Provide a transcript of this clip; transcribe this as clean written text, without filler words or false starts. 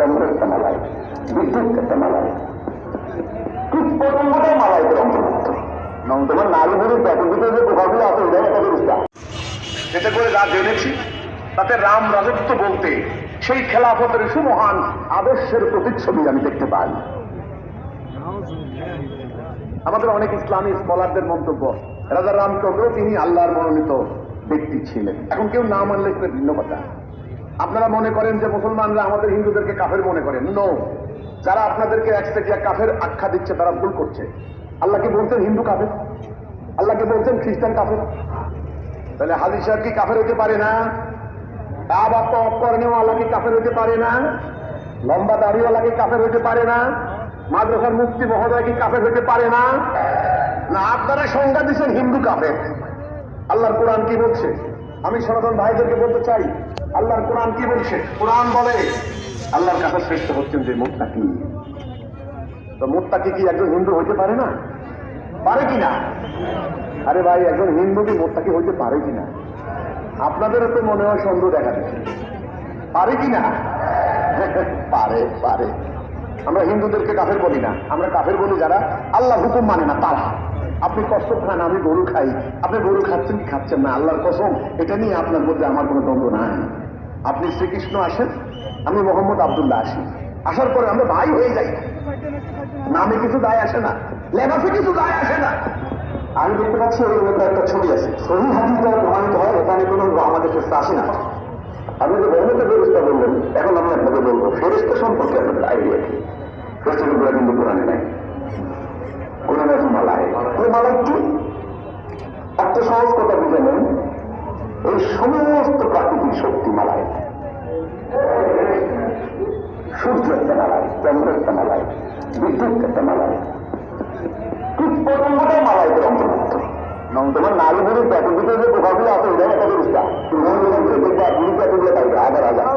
চন্দ্রের একটা মালাই, বিদ্যুৎ একটা মালাই, কীট পতঙ্গটাই মালাইদের অন্তর্ভুক্ত। তোমার নারী বুড়ির ব্যাপক ভিতরে যে প্রভাবগুলো আছে ওইটাই একটা পরিষ্কার। এতে করে যা জেনেছি তাতে রাম রাজত্ব বলতে সেই খেলাফতের সুমহান আদর্শের প্রতিচ্ছবি আমি দেখতে পাই। আমাদের অনেক ইসলামী স্কলারদের মন্তব্য, রাজা রামচন্দ্র তিনি আল্লাহর মনোনীত ব্যক্তি ছিলেন। এখন কেউ না মানলে সেটা ভিন্ন কথা। আপনারা মনে করেন যে মুসলমানরা আমাদের হিন্দুদেরকে কাফের মনে করেন। নো, যারা আপনাদেরকে একচেটিয়া কাফের আখ্যা দিচ্ছে তারা ভুল করছে। আল্লাহকে বলছেন হিন্দু কাফের, আল্লাহকে বলছেন খ্রিস্টান কাফের। তাহলে হাজি সাহেব কি কাফের হতে পারে না? আবার তো অপকরণীয়ওয়ালা কি কাফের হতে পারে না? লম্বা দাড়িওয়ালা কি কাফের হতে পারে না? মাদ্রাসার মুফতি মহোদয় কি কাফের হতে পারে না? না, আপনারা সংজ্ঞা দিচ্ছেন হিন্দু কাফের। আল্লাহর কোরআন কি বলছে? আমি সনাতন ভাইদেরকে বলতে চাই, আল্লাহর কোরআন কি বলছে? কোরআন বলে আল্লাহর কাছে শ্রেষ্ঠ হচ্ছেন যে মুত্তাকি। তো মুত্তাকি কি একজন হিন্দু হইতে পারে না? পারে কিনা? আরে ভাই, একজন হিন্দু কি মুত্তাকি হইতে পারে কিনা? আপনাদেরও তো মনে হয় সন্দেহ দেখা দিচ্ছে। পারে কিনা? পারে পারে। আমরা হিন্দুদেরকে কাফের বলি না, আমরা কাফের বলি যারা আল্লাহ হুকুম মানে না তারা। আপনি কষ্ট খান, আমি গরু খাই, আপনি গরু খাচ্ছেন কি খাচ্ছেন না, আল্লাহর কসম, এটা নিয়ে আপনার মধ্যে আমার কোনো দ্বন্দ্ব নাই। আপনি শ্রীকৃষ্ণ আসেন, আমি মোহাম্মদ আব্দুল্লাহ আসি, আসার পরে আমরা ভাই হয়ে যাই। নামে কিছু দায় আসে না, লেবাসে কিছু দায় আসে না। আমি দেখতে পাচ্ছি ওই একটা ছবি আছে, সহি হাদিস দ্বারা প্রমাণিত হয় এখানে কোনো আমাদের ফেরেশতা আসে না। আপনি যে রহমতের ফেরেশতা বললেন, এখন আমি আপনাকে বলবো ফেরেশতা সম্পর্কে আপনাদের আইডিয়া কি? ফেরেশতাগুলো কিন্তু কোরআনে নাই। কোরআনে আছে মালায়েক। ওই মালায়েক কি? একটা সহজ কথা বুঝে নেন, এই সমস্ত প্রাকৃতিক শক্তি মালায়েক। সূর্য একটা মালায়েক, চন্দ্র একটা মালায়েক, বিদ্যুৎ একটা মালায়েক, কীট পতঙ্গটাই মালায়েকের অন্তর্ভুক্ত। তোমার নারী বুড়ির ব্যাপক ভিতরে যে প্রভাবগুলো আছে ওইটাই একটা পরিষ্কার। বুড়ি প্যাকেটগুলো পাইবে হাজার হাজার।